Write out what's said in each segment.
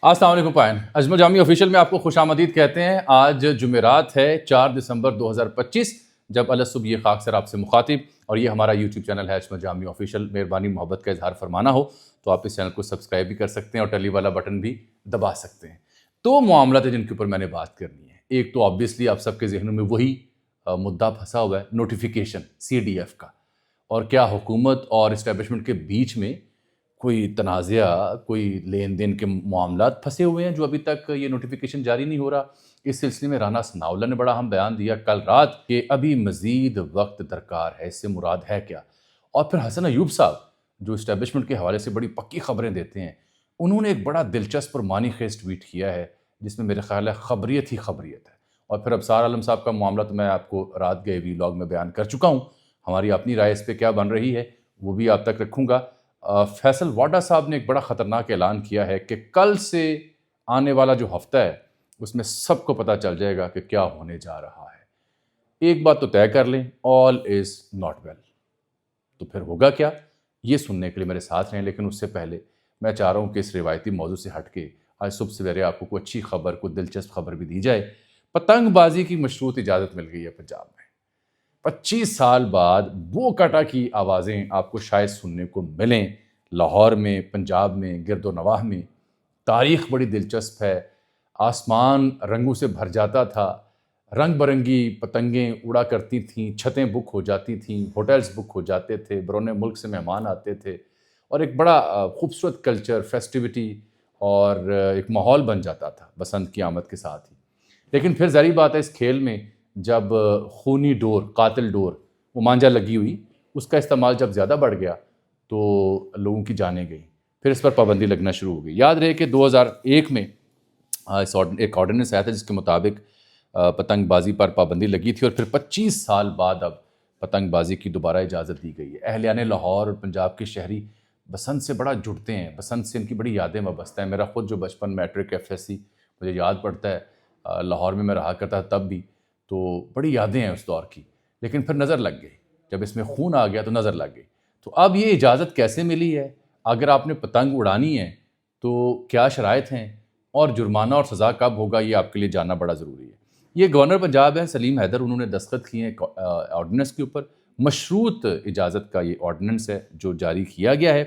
السلام علیکم پائن اجمل جامی آفیشیل میں آپ کو خوش آمدید کہتے ہیں۔ آج جمعرات ہے 4 دسمبر 2025 جب الصبح یہ خاک سر آپ سے مخاطب، اور یہ ہمارا یوٹیوب چینل ہے اجمل جامی آفیشیل۔ مہربانی محبت کا اظہار فرمانا ہو تو آپ اس چینل کو سبسکرائب بھی کر سکتے ہیں اور ٹیلی والا بٹن بھی دبا سکتے ہیں۔ تو معاملات ہیں جن کے اوپر میں نے بات کرنی ہے۔ ایک تو آبویسلی آپ سب کے ذہنوں میں وہی مدعا پھنسا ہوا ہے، نوٹیفیکیشن CDF کا، اور کیا حکومت اور اسٹیبلشمنٹ کے بیچ میں کوئی تنازعہ، کوئی لین دین کے معاملات پھنسے ہوئے ہیں جو ابھی تک یہ نوٹیفیکیشن جاری نہیں ہو رہا۔ اس سلسلے میں رانا ثناءاللہ نے بڑا اہم بیان دیا کل رات کہ ابھی مزید وقت درکار ہے۔ اس سے مراد ہے کیا؟ اور پھر حسن ایوب صاحب جو اسٹیبلشمنٹ کے حوالے سے بڑی پکی خبریں دیتے ہیں، انہوں نے ایک بڑا دلچسپ اور معنی خیز ٹویٹ کیا ہے جس میں میرے خیال ہے خبریت ہی خبریت ہے۔ اور پھر ابصار عالم صاحب کا معاملہ تو میں آپ کو رات گئے ولاگ میں بیان کر چکا ہوں، ہماری اپنی رائے اس پہ کیا بن رہی ہے وہ بھی آپ تک رکھوں گا۔ فیصل واڈا صاحب نے ایک بڑا خطرناک اعلان کیا ہے کہ کل سے آنے والا جو ہفتہ ہے اس میں سب کو پتہ چل جائے گا کہ کیا ہونے جا رہا ہے۔ ایک بات تو طے کر لیں، آل از ناٹ ویل۔ تو پھر ہوگا کیا، یہ سننے کے لیے میرے ساتھ رہیں، لیکن اس سے پہلے میں چاہ رہا ہوں کہ اس روایتی موضوع سے ہٹ کے آج صبح سویرے آپ کو کوئی اچھی خبر، کوئی دلچسپ خبر بھی دی جائے۔ پتنگ بازی کی مشروط اجازت مل گئی ہے پنجاب میں۔ 25 سال بعد بو کٹا کی آوازیں آپ کو شاید سننے کو ملیں لاہور میں، پنجاب میں، گرد و نواح میں۔ تاریخ بڑی دلچسپ ہے، آسمان رنگوں سے بھر جاتا تھا، رنگ برنگی پتنگیں اڑا کرتی تھیں، چھتیں بک ہو جاتی تھیں، ہوٹلز بک ہو جاتے تھے، بیرون ملک سے مہمان آتے تھے، اور ایک بڑا خوبصورت کلچر، فیسٹیوٹی اور ایک ماحول بن جاتا تھا بسنت کی آمد کے ساتھ ہی۔ لیکن پھر ظاہری بات ہے اس کھیل میں جب خونی ڈور، قاتل ڈور، وہ مانجا لگی ہوئی، اس کا استعمال جب زیادہ بڑھ گیا تو لوگوں کی جانیں گئیں، پھر اس پر پابندی لگنا شروع ہو گئی۔ یاد رہے کہ 2001 میں ایک آرڈیننس آیا تھا جس کے مطابق پتنگ بازی پر پابندی لگی تھی، اور پھر 25 سال بعد اب پتنگ بازی کی دوبارہ اجازت دی گئی ہے۔ اہلیان لاہور اور پنجاب کے شہری بسنت سے بڑا جڑتے ہیں، بسنت سے ان کی بڑی یادیں وابستہ ہیں۔ میرا خود جو بچپن میٹرک FSC مجھے یاد پڑتا ہے، لاہور میں رہا کرتا تھا تب بھی، تو بڑی یادیں ہیں اس دور کی، لیکن پھر نظر لگ گئی، جب اس میں خون آ گیا تو نظر لگ گئی۔ تو اب یہ اجازت کیسے ملی ہے؟ اگر آپ نے پتنگ اڑانی ہے تو کیا شرائط ہیں، اور جرمانہ اور سزا کب ہوگا، یہ آپ کے لیے جاننا بڑا ضروری ہے۔ یہ گورنر پنجاب ہیں سلیم حیدر، انہوں نے دستخط کیے ہیں آرڈیننس کے اوپر۔ مشروط اجازت کا یہ آرڈیننس ہے جو جاری کیا گیا ہے،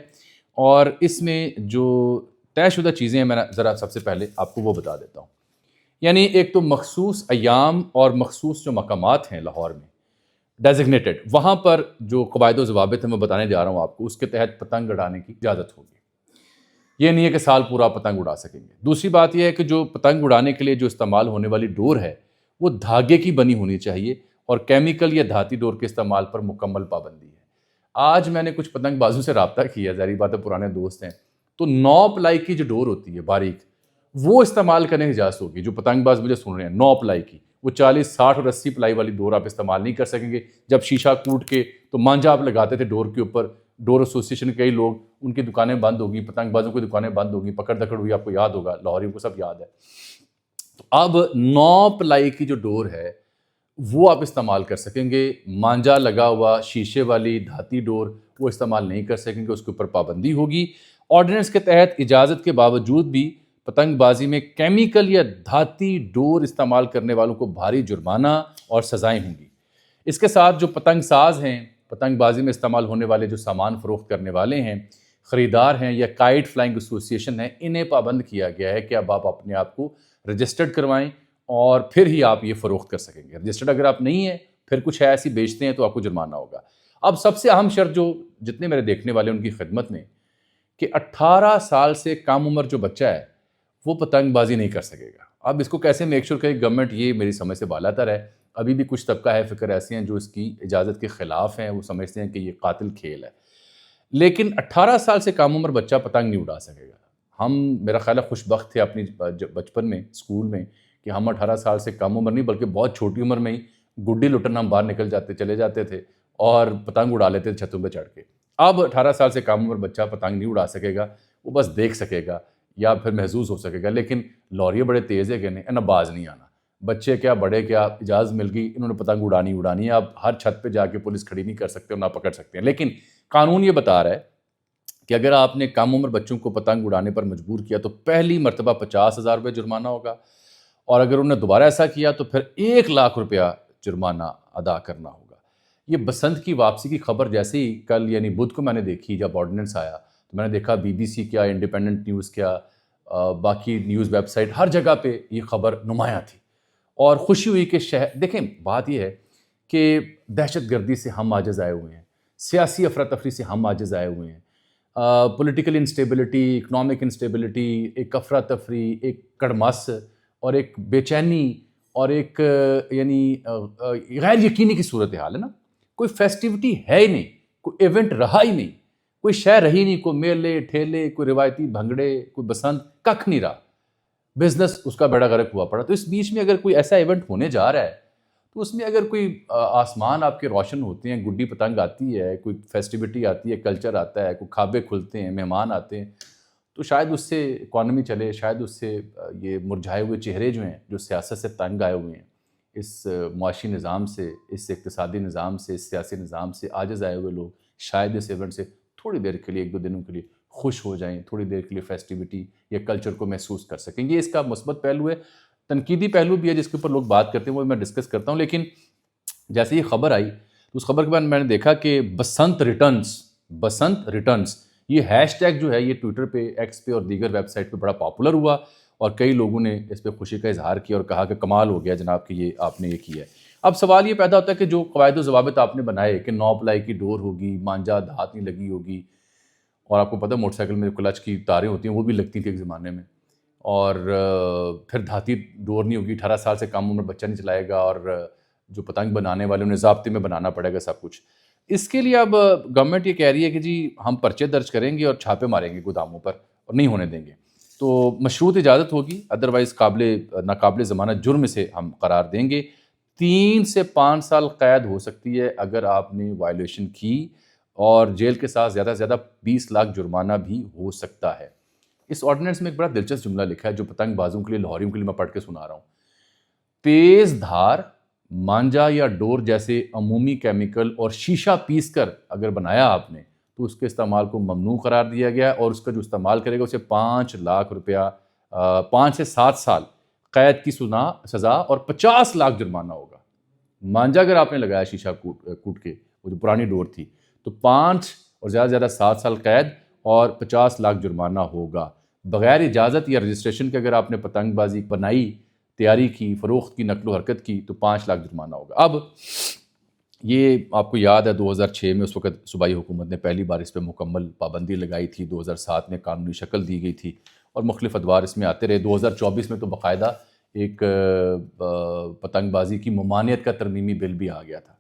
اور اس میں جو طے شدہ چیزیں ہیں میں ذرا سب سے پہلے آپ کو وہ بتا دیتا ہوں۔ یعنی ایک تو مخصوص ایام اور مخصوص جو مقامات ہیں لاہور میں ڈیزگنیٹڈ، وہاں پر جو قواعد و ضوابط ہیں میں بتانے جا رہا ہوں آپ کو، اس کے تحت پتنگ اڑانے کی اجازت ہوگی۔ یہ نہیں ہے کہ سال پورا پتنگ اڑا سکیں گے۔ دوسری بات یہ ہے کہ جو پتنگ اڑانے کے لیے جو استعمال ہونے والی ڈور ہے وہ دھاگے کی بنی ہونی چاہیے، اور کیمیکل یا دھاتی ڈور کے استعمال پر مکمل پابندی ہے۔ آج میں نے کچھ پتنگ بازوں سے رابطہ کیا، ظاہری بات ہے پرانے دوست ہیں، تو 9 پلائی کی جو ڈور ہوتی ہے باریک، وہ استعمال کرنے کی اجازت ہوگی۔ جو پتنگ باز مجھے سن رہے ہیں 9 پلائی کی، وہ 40، 60 اور 80 پلائی والی ڈور آپ استعمال نہیں کر سکیں گے۔ جب شیشہ کوٹ کے تو مانجا آپ لگاتے تھے ڈور کے اوپر، ڈور ایسوسیشن کے کئی لوگ، ان کی دکانیں بند ہوگی، پتنگ بازوں کی دکانیں بند ہوگی، پکڑ دکڑ ہوئی، آپ کو یاد ہوگا، لاہوریوں کو سب یاد ہے۔ تو اب 9 پلائی کی جو ڈور ہے وہ آپ استعمال کر سکیں گے، مانجا لگا ہوا شیشے والی دھاتی ڈور وہ استعمال نہیں کر سکیں گے، اس کے اوپر پابندی ہوگی۔ آرڈیننس کے تحت اجازت کے باوجود بھی پتنگ بازی میں کیمیکل یا دھاتی ڈور استعمال کرنے والوں کو بھاری جرمانہ اور سزائیں ہوں گی۔ اس کے ساتھ جو پتنگ ساز ہیں، پتنگ بازی میں استعمال ہونے والے جو سامان فروخت کرنے والے ہیں، خریدار ہیں یا کائٹ فلائنگ ایسوسیشن ہیں، انہیں پابند کیا گیا ہے کہ اب آپ اپنے آپ کو رجسٹرڈ کروائیں اور پھر ہی آپ یہ فروخت کر سکیں گے۔ رجسٹرڈ اگر آپ نہیں ہیں، پھر کچھ ایسی بیچتے ہیں تو آپ کو جرمانہ ہوگا۔ اب سب سے اہم شرط جو جتنے میرے دیکھنے والے ان کی خدمت میں، کہ 18 سال سے کم عمر جو بچہ ہے وہ پتنگ بازی نہیں کر سکے گا۔ اب اس کو کیسے میک شور کرے گورنمنٹ، یہ میری سمجھ سے بالا تر ہے۔ ابھی بھی کچھ طبقہ ہے فکر ایسے ہیں جو اس کی اجازت کے خلاف ہیں، وہ سمجھتے ہیں کہ یہ قاتل کھیل ہے، لیکن 18 سال سے کم عمر بچہ پتنگ نہیں اڑا سکے گا۔ ہم میرا خیال ہے خوش بخت تھے اپنی بچپن میں اسکول میں کہ ہم 18 سال سے کم عمر نہیں بلکہ بہت چھوٹی عمر میں ہی گڈی لٹن ہم باہر نکل چلے جاتے تھے اور پتنگ اڑا لیتے تھے چھتوں پہ چڑھ کے۔ اب 18 سال سے کم عمر بچہ پتنگ نہیں اڑا سکے گا، وہ بس دیکھ سکے گا یا پھر محظوظ ہو سکے گا، لیکن لوریے بڑے تیز ہے کہ نہیں، انہیں باز نہیں آنا۔ بچے کیا بڑے کیا، اجازت مل گئی، انہوں نے پتنگ اڑانی ہے۔ اب ہر چھت پہ جا کے پولیس کھڑی نہیں کر سکتے اور نہ پکڑ سکتے ہیں، لیکن قانون یہ بتا رہا ہے کہ اگر آپ نے کم عمر بچوں کو پتنگ اڑانے پر مجبور کیا تو پہلی مرتبہ 50,000 روپے جرمانہ ہوگا، اور اگر انہوں نے دوبارہ ایسا کیا تو پھر 1,00,000 روپیہ جرمانہ ادا کرنا ہوگا۔ یہ بسنت کی واپسی کی خبر جیسے ہی کل یعنی بدھ کو میں نے دیکھی، جب آرڈیننس آیا تو میں نے دیکھا BBC کیا، انڈیپینڈنٹ نیوز کیا، باقی نیوز ویب سائٹ، ہر جگہ پہ یہ خبر نمایاں تھی، اور خوشی ہوئی کہ دیکھیں بات یہ ہے کہ دہشت گردی سے ہم عاجز آئے ہوئے ہیں، سیاسی افراتفری سے ہم عاجز آئے ہوئے ہیں، پولیٹیکل انسٹیبلٹی، اکنامک انسٹیبلٹی، ایک افراتفری، ایک کڑماس اور ایک بے چینی اور ایک یعنی غیر یقینی کی صورتحال ہے نا۔ کوئی فیسٹیوٹی ہے ہی نہیں، کوئی ایونٹ رہا ہی نہیں، کوئی شے رہی نہیں، کوئی میلے ٹھیلے، کوئی روایتی بھنگڑے، کوئی بسنت، ککھ نہیں رہا، بزنس اس کا بیڑا غرق ہوا پڑا۔ تو اس بیچ میں اگر کوئی ایسا ایونٹ ہونے جا رہا ہے تو اس میں اگر کوئی آسمان آپ کے روشن ہوتے ہیں، گڈی پتنگ آتی ہے، کوئی فیسٹیوٹی آتی ہے، کلچر آتا ہے، کوئی کھابے کھلتے ہیں، مہمان آتے ہیں، تو شاید اس سے اکانومی چلے، شاید اس سے یہ مرجھائے ہوئے چہرے جو ہیں، جو سیاست سے تنگ آئے ہوئے ہیں، اس معاشی نظام سے، اس اقتصادی نظام سے، اس سیاسی نظام سے عاجز آئے ہوئے لوگ شاید اس ایونٹ سے تھوڑی دیر کے لیے، 1-2 دنوں کے لیے خوش ہو جائیں، تھوڑی دیر کے لیے فیسٹیوٹی یا کلچر کو محسوس کر سکیں۔ یہ اس کا مثبت پہلو ہے۔ تنقیدی پہلو بھی ہے جس کے اوپر لوگ بات کرتے ہیں، وہ میں ڈسکس کرتا ہوں، لیکن جیسے یہ خبر آئی تو اس خبر کے بعد میں نے دیکھا کہ بسنت ریٹرنز یہ ہیش ٹیگ جو ہے یہ ٹویٹر پہ، ایکس پہ اور دیگر ویب سائٹ پہ بڑا پاپولر ہوا، اور کئی لوگوں نے اس پہ خوشی کا اظہار کیا اور کہا کہ کمال ہو گیا جناب کہ یہ آپ نے یہ کیا ہے۔ اب سوال یہ پیدا ہوتا ہے کہ جو قواعد و ضوابط آپ نے بنائے کہ 9 پلائی کی ڈور ہوگی، مانجا دھات نہیں لگی ہوگی، اور آپ کو پتہ موٹر سائیکل میں کلچ کی تاریں ہوتی ہیں وہ بھی لگتی تھیں ایک زمانے میں، اور پھر دھاتی ڈور نہیں ہوگی، 18 سال سے کم عمر بچہ نہیں چلائے گا، اور جو پتنگ بنانے والے انہیں ضابطے میں بنانا پڑے گا سب کچھ۔ اس کے لیے اب گورنمنٹ یہ کہہ رہی ہے کہ جی ہم پرچے درج کریں گے اور چھاپے ماریں گے گوداموں پر اور نہیں ہونے دیں گے، تو مشروط اجازت ہوگی، ادروائز ناقابل ضمانت جرم سے ہم قرار دیں گے۔ 3 سے 5 سال قید ہو سکتی ہے اگر آپ نے وائلیشن کی، اور جیل کے ساتھ زیادہ سے زیادہ 20 لاکھ جرمانہ بھی ہو سکتا ہے۔ اس آرڈیننس میں ایک بڑا دلچسپ جملہ لکھا ہے جو پتنگ بازوں کے لیے، لاہوریوں کے لیے میں پڑھ کے سنا رہا ہوں۔ تیز دھار، مانجا یا ڈور جیسے عمومی کیمیکل اور شیشہ پیس کر اگر بنایا آپ نے تو اس کے استعمال کو ممنوع قرار دیا گیا ہے، اور اس کا جو استعمال کرے گا اسے 5 لاکھ روپیہ 5 سے 7 سال قید کی سزا اور 50 لاکھ جرمانہ ہوگا۔ مانجا اگر آپ نے لگایا شیشہ کوٹ کے، وہ جو پرانی ڈور تھی، تو 5 اور زیادہ سے زیادہ 7 سال قید اور 50 لاکھ جرمانہ ہوگا۔ بغیر اجازت یا رجسٹریشن کے اگر آپ نے پتنگ بازی بنائی، تیاری کی، فروخت کی، نقل و حرکت کی، تو 5 لاکھ جرمانہ ہوگا۔ اب یہ آپ کو یاد ہے 2006 میں اس وقت صوبائی حکومت نے پہلی بار اس پہ مکمل پابندی لگائی تھی، 2007 میں قانونی شکل دی گئی تھی، اور مختلف ادوار اس میں آتے رہے۔ 2024 میں تو باقاعدہ ایک پتنگ بازی کی ممانعت کا ترمیمی بل بھی آ گیا تھا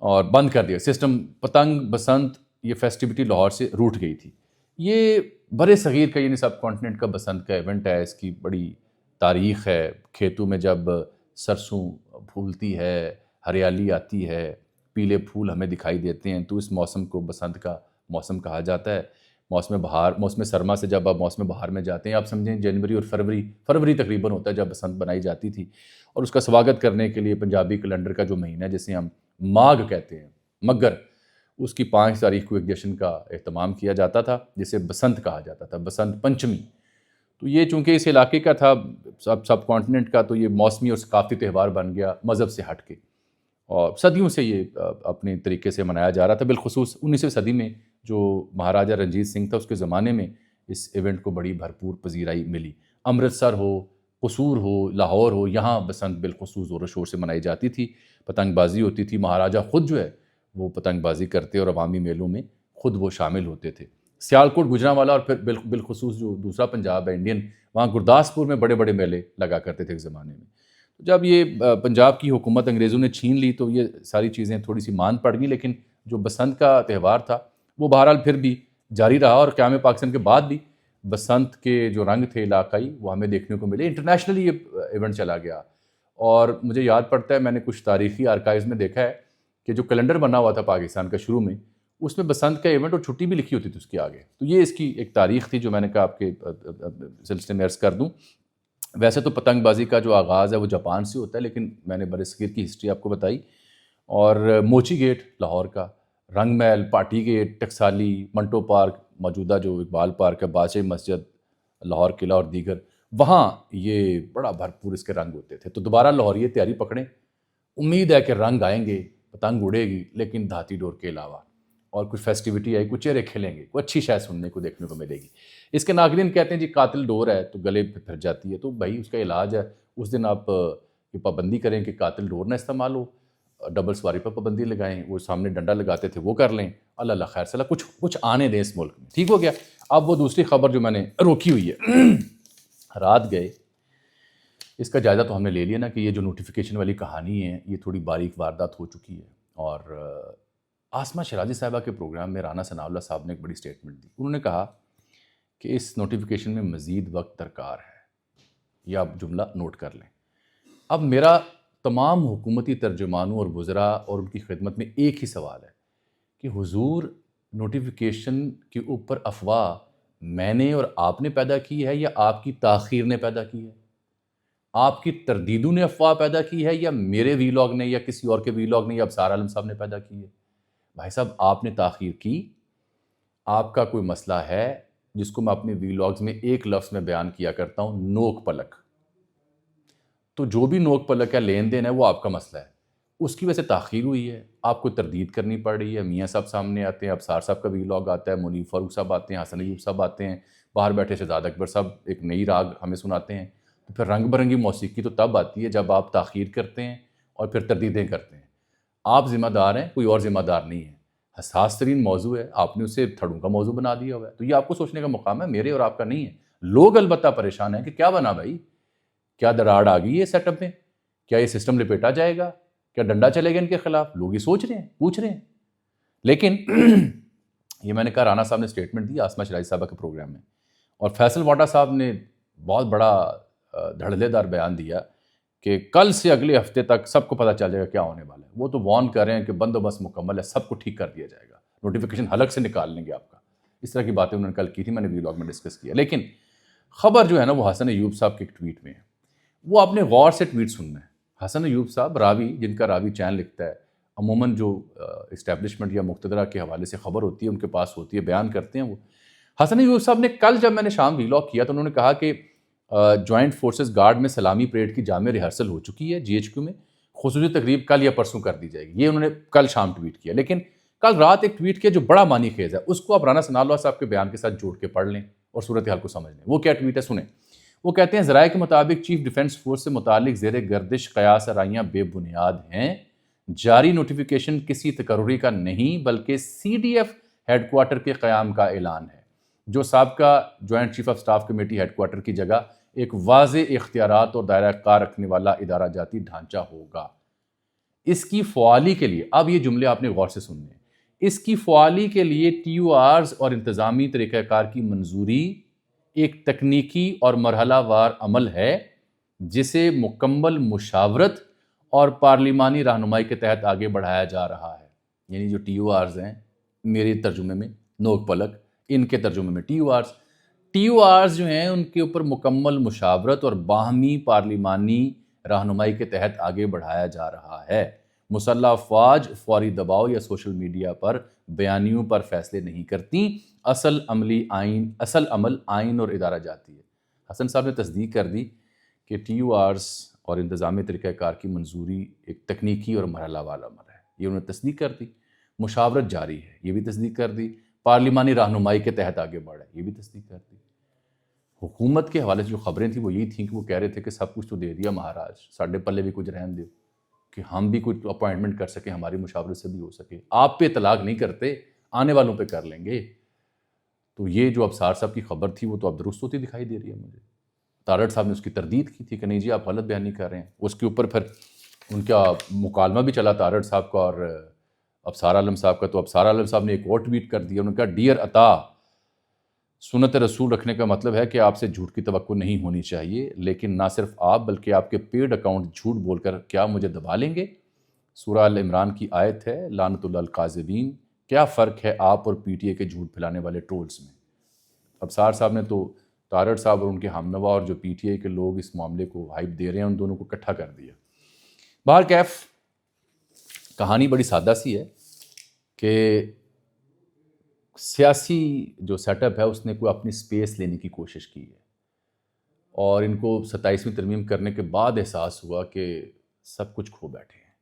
اور بند کر دیا سسٹم۔ پتنگ بسنت یہ فیسٹیوٹی لاہور سے روٹ گئی تھی۔ یہ برے صغیر کا یعنی سب کانٹیننٹ کا بسنت کا ایونٹ ہے، اس کی بڑی تاریخ ہے۔ کھیتوں میں جب سرسوں پھولتی ہے، ہریالی آتی ہے، پیلے پھول ہمیں دکھائی دیتے ہیں، تو اس موسم کو بسنت کا موسم کہا جاتا ہے۔ موسم بہار، موسم سرما سے جب آپ موسم بہار میں جاتے ہیں، آپ سمجھیں جنوری اور فروری تقریباً ہوتا ہے جب بسنت بنائی جاتی تھی، اور اس کا سواگت کرنے کے لیے پنجابی کیلنڈر کا جو مہینہ ہے جسے ہم ماگھ کہتے ہیں، مگر، اس کی 5 تاریخ کو ایک جشن کا اہتمام کیا جاتا تھا جسے بسنت کہا جاتا تھا، بسنت پنچمی۔ تو یہ چونکہ اس علاقے کا تھا، سب کانٹیننٹ کا، تو یہ موسمی اور ثقافتی تہوار بن گیا مذہب سے ہٹ کے، اور صدیوں سے یہ اپنے طریقے سے منایا جا رہا تھا۔ بالخصوص 19ویں صدی میں جو مہاراجہ رنجیت سنگھ تھا، اس کے زمانے میں اس ایونٹ کو بڑی بھرپور پذیرائی ملی۔ امرتسر ہو، قصور ہو، لاہور ہو، یہاں بسنت بالخصوص زور و شور سے منائی جاتی تھی، پتنگ بازی ہوتی تھی، مہاراجہ خود جو ہے وہ پتنگ بازی کرتے اور عوامی میلوں میں خود وہ شامل ہوتے تھے۔ سیالکوٹ، گجرانوالا اور پھر بالخصوص جو دوسرا پنجاب ہے انڈین، وہاں گرداسپور میں بڑے بڑے میلے لگا کرتے تھے ایک زمانے میں۔ جب یہ پنجاب کی حکومت انگریزوں نے چھین لی تو یہ ساری چیزیں تھوڑی سی مان پڑ گئیں، لیکن جو بسنت کا تہوار تھا وہ بہرحال پھر بھی جاری رہا، اور قیام پاکستان کے بعد بھی بسنت کے جو رنگ تھے علاقائی وہ ہمیں دیکھنے کو ملے۔ انٹرنیشنلی یہ ایونٹ چلا گیا، اور مجھے یاد پڑتا ہے میں نے کچھ تاریخی آرکائیوز میں دیکھا ہے کہ جو کیلنڈر بنا ہوا تھا پاکستان کا شروع میں، اس میں بسنت کا ایونٹ اور چھٹی بھی لکھی ہوتی تھی اس کے آگے۔ تو یہ اس کی ایک تاریخ تھی جو میں نے کہا آپ کے سلسلے میں عرض کر دوں۔ ویسے تو پتنگ بازی کا جو آغاز ہے وہ جاپان سے ہوتا ہے، لیکن میں نے برصغیر کی ہسٹری آپ کو بتائی، اور موچی گیٹ لاہور کا، رنگ محل، پارٹی گیٹ، ٹکسالی، منٹو پارک، موجودہ جو اقبال پارک ہے، بادشاہی مسجد، لاہور قلعہ اور دیگر، وہاں یہ بڑا بھرپور اس کے رنگ ہوتے تھے. تو دوبارہ لاہوریے تیاری پکڑیں، امید ہے کہ رنگ آئیں گے، پتنگ اڑے گی، لیکن دھاتی ڈور کے علاوہ، اور کچھ فیسٹیوٹی آئی، کچھ چہرے کھلیں گے، کوئی اچھی شے سننے کو دیکھنے کو ملے گی. اس کے ناقدین کہتے ہیں جی قاتل ڈور ہے تو گلے پہ پھر جاتی ہے، تو بھائی اس کا علاج ہے، اس دن آپ یہ پابندی کریں کہ قاتل ڈور نہ استعمال ہو، ڈبل سواری پر پابندی لگائیں، وہ سامنے ڈنڈا لگاتے تھے وہ کر لیں، اللہ اللہ خیر صلاح کچھ آنے دیں اس ملک میں. ٹھیک ہو گیا. اب وہ دوسری خبر جو میں نے روکی ہوئی ہے، رات گئے، اس کا جائزہ تو ہم نے لے لیا نا کہ یہ جو نوٹیفیکیشن والی کہانی ہے یہ تھوڑی باریک واردات ہو چکی ہے. اور آسمہ شیرازی صاحبہ کے پروگرام میں رانا ثناء اللہ صاحب نے ایک بڑی سٹیٹمنٹ دی. انہوں نے کہا کہ اس نوٹیفیکیشن میں مزید وقت درکار ہے. یہ آپ جملہ نوٹ کر لیں. اب میرا تمام حکومتی ترجمانوں اور وزراء اور ان کی خدمت میں ایک ہی سوال ہے کہ حضور نوٹیفیکیشن کے اوپر افواہ میں نے اور آپ نے پیدا کی ہے یا آپ کی تاخیر نے پیدا کی ہے؟ آپ کی تردیدوں نے افواہ پیدا کی ہے یا میرے وی لاگ نے یا کسی اور کے وی لاگ نے یا ابصار عالم صاحب نے پیدا کی ہے؟ بھائی صاحب آپ نے تاخیر کی، آپ کا کوئی مسئلہ ہے جس کو میں اپنے وی لاگز میں ایک لفظ میں بیان کیا کرتا ہوں، نوک پلک. تو جو بھی نوک پلک ہے، لین دین ہے، وہ آپ کا مسئلہ ہے. اس کی وجہ سے تاخیر ہوئی ہے، آپ کو تردید کرنی پڑ رہی ہے. میاں صاحب سامنے آتے ہیں، ابصار صاحب کا وی لاگ آتا ہے، منیب فاروق صاحب آتے ہیں، حسن ایوب صاحب آتے ہیں، باہر بیٹھے شہزاد اکبر صاحب ایک نئی راگ ہمیں سناتے ہیں. تو پھر رنگ برنگی موسیقی تو تب آتی ہے جب آپ تاخیر کرتے ہیں اور پھر تردیدیں کرتے ہیں. آپ ذمہ دار ہیں، کوئی اور ذمہ دار نہیں ہے. حساس ترین موضوع ہے، آپ نے اسے تھڑوں کا موضوع بنا دیا ہوا ہے. تو یہ آپ کو سوچنے کا مقام ہے، میرے اور آپ کا نہیں ہے. لوگ البتہ پریشان ہیں کہ کیا بنا بھائی، کیا دراڑ آ گئی ہے سیٹ اپ میں، کیا یہ سسٹم لپیٹا جائے گا، کیا ڈنڈا چلے گا ان کے خلاف. لوگ یہ سوچ رہے ہیں، پوچھ رہے ہیں. لیکن یہ میں نے کہا رانا صاحب نے سٹیٹمنٹ دی آسمہ شیرازی صاحبہ کے پروگرام میں، اور فیصل واٹا صاحب نے بہت بڑا دھڑلے دار بیان دیا کہ کل سے اگلے ہفتے تک سب کو پتہ چل جائے گا کیا ہونے والا ہے. وہ تو وارن کر رہے ہیں کہ بندوبست مکمل ہے، سب کو ٹھیک کر دیا جائے گا، نوٹیفیکیشن حلق سے نکال لیں گے آپ کا. اس طرح کی باتیں انہوں نے کل کی تھی، میں نے وی لاگ میں ڈسکس کیا. لیکن خبر جو ہے نا وہ حسن ایوب صاحب کے ایک ٹویٹ میں ہے. وہ آپ نے غور سے ٹویٹ سننا ہے. حسن ایوب صاحب راوی، جن کا راوی چین لکھتا ہے، عموماً جو اسٹیبلشمنٹ یا مقتدرہ کے حوالے سے خبر ہوتی ہے ان کے پاس ہوتی ہے، بیان کرتے ہیں وہ. حسن ایوب صاحب نے کل جب میں نے شام وی لاگ کیا تو انہوں نے کہا کہ جوائنٹ فورسز گارڈ میں سلامی پریڈ کی جامع ریہرسل ہو چکی ہے GHQ میں، خصوصی تقریب کل یا پرسوں کر دی جائے گی. یہ انہوں نے کل شام ٹویٹ کیا. لیکن کل رات ایک ٹویٹ کیا جو بڑا معنی خیز ہے، اس کو آپ رانا ثناء اللہ صاحب کے بیان کے ساتھ جوڑ کے پڑھ لیں اور صورتحال کو سمجھ لیں. وہ کیا ٹویٹ ہے سنیں. وہ کہتے ہیں ذرائع کے مطابق چیف ڈیفنس فورس سے متعلق زیر گردش قیاس آرائیاں بے بنیاد ہیں. جاری نوٹیفیکیشن کسی تقرری کا نہیں بلکہ CDF ہیڈ کوارٹر کے قیام کا اعلان ہے، جو سابقہ joint chief of staff committee headquarter کی جگہ ایک واضح اختیارات اور دائرہ کار رکھنے والا ادارہ جاتی ڈھانچہ ہوگا. اس کی فعالی کے لیے، اب یہ جملے آپ نے غور سے سننے ہیں، اس کی فعالی کے لیے TORs اور انتظامی طریقہ کار کی منظوری ایک تکنیکی اور مرحلہ وار عمل ہے جسے مکمل مشاورت اور پارلیمانی رہنمائی کے تحت آگے بڑھایا جا رہا ہے. یعنی جو TORs ہیں، میرے ترجمے میں نوک پلک، ان کے ترجمے میں TORs جو ہیں ان کے اوپر مکمل مشاورت اور باہمی پارلیمانی رہنمائی کے تحت آگے بڑھایا جا رہا ہے. مسلح افواج فوری دباؤ یا سوشل میڈیا پر بیانیوں پر فیصلے نہیں کرتی، اصل عمل آئین اور ادارہ جاتی ہے. حسن صاحب نے تصدیق کر دی کہ TORs اور انتظامی طریقہ کار کی منظوری ایک تکنیکی اور مرحلہ والا عمل ہے. یہ انہوں نے تصدیق کر دی. مشاورت جاری ہے، یہ بھی تصدیق کر دی. پارلیمانی رہنمائی کے تحت آگے بڑھا ہے، یہ بھی تصدیق کر دی. حکومت کے حوالے سے جو خبریں تھیں وہ یہی تھیں کہ وہ کہہ رہے تھے کہ سب کچھ تو دے دیا مہاراج، ساڈے پلے بھی کچھ رہن دیو کہ ہم بھی کچھ اپوائنٹمنٹ کر سکیں، ہماری مشاورت سے بھی ہو سکے. آپ پہ اطلاق نہیں کرتے، آنے والوں پہ کر لیں گے. تو یہ جو ابصار صاحب کی خبر تھی وہ تو اب درست ہوتی دکھائی دے رہی ہے مجھے. تارڑ صاحب نے اس کی تردید کی تھی کہ نہیں جی آپ غلط بیانی کر رہے ہیں. اس کے اوپر پھر ان کا مکالمہ بھی چلا تارڑ صاحب کا اور ابصار عالم صاحب کا. تو ابصار عالم صاحب نے ایک اور ٹویٹ کر دیا. انہوں نے کہا ڈیئر عطا، سنت رسول رکھنے کا مطلب ہے کہ آپ سے جھوٹ کی توقع نہیں ہونی چاہیے، لیکن نہ صرف آپ بلکہ آپ کے پیڈ اکاؤنٹ جھوٹ بول کر کیا مجھے دبا لیں گے؟ سورہ ال عمران کی آیت ہے، لعنت اللہ القاذبین. کیا فرق ہے آپ اور PTI کے جھوٹ پھیلانے والے ٹرولز میں؟ ابصار صاحب نے تو تارڑ صاحب اور ان کے ہمنوا اور جو PTI کے لوگ اس معاملے کو ہائپ دے رہے ہیں ان دونوں کو اکٹھا کر دیا. بہرکیف کہانی بڑی سادہ سی ہے کہ سیاسی جو سیٹ اپ ہے اس نے کوئی اپنی سپیس لینے کی کوشش کی ہے، اور ان کو 27ویں ترمیم کرنے کے بعد احساس ہوا کہ سب کچھ کھو بیٹھے ہیں،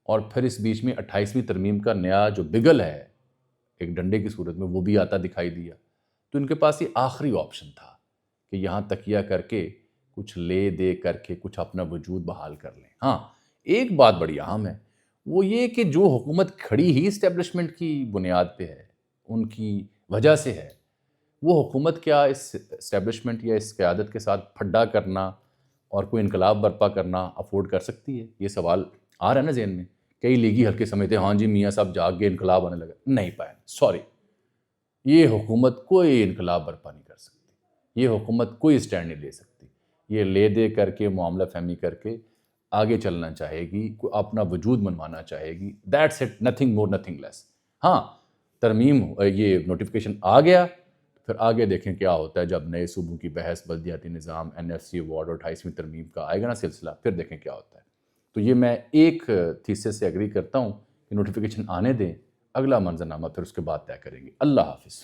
اور پھر اس بیچ میں 28ویں ترمیم کا نیا جو بگل ہے ایک ڈنڈے کی صورت میں وہ بھی آتا دکھائی دیا، تو ان کے پاس یہ آخری آپشن تھا کہ یہاں تکیہ کر کے کچھ لے دے کر کے کچھ اپنا وجود بحال کر لیں۔ ہاں ایک بات بڑی اہم ہے، وہ یہ کہ جو حکومت کھڑی ہی اسٹیبلشمنٹ کی بنیاد پہ ہے، ان کی وجہ سے ہے، وہ حکومت کیا اس اسٹیبلشمنٹ یا اس قیادت کے ساتھ پھڈا کرنا اور کوئی انقلاب برپا کرنا افورڈ کر سکتی ہے؟ یہ سوال آ رہا ہے نا ذہن میں۔ کئی لیگی حلقے سمجھتے ہیں ہاں جی میاں صاحب جاگ گئے، انقلاب آنے لگا۔ نہیں پائے، سوری، یہ حکومت کوئی انقلاب برپا نہیں کر سکتی، یہ حکومت کوئی اسٹینڈ نہیں لے سکتی، یہ لے دے کر کے معاملہ فہمی کر کے آگے چلنا چاہے گی، اپنا وجود منوانا چاہے گی، that's it, nothing more nothing less. ہاں ترمیم یہ نوٹیفیکیشن آ گیا، پھر آگے دیکھیں کیا ہوتا ہے جب نئے صوبوں کی بحث، بلدیاتی نظام، NFC ایوارڈ اور 28ویں ترمیم کا آئے گا نا سلسلہ، پھر دیکھیں کیا ہوتا ہے۔ تو یہ میں ایک تھیسس سے اگری کرتا ہوں کہ نوٹیفیکیشن آنے دیں، اگلا منظرنامہ پھر اس کے بعد طے کریں گے۔ اللہ حافظ۔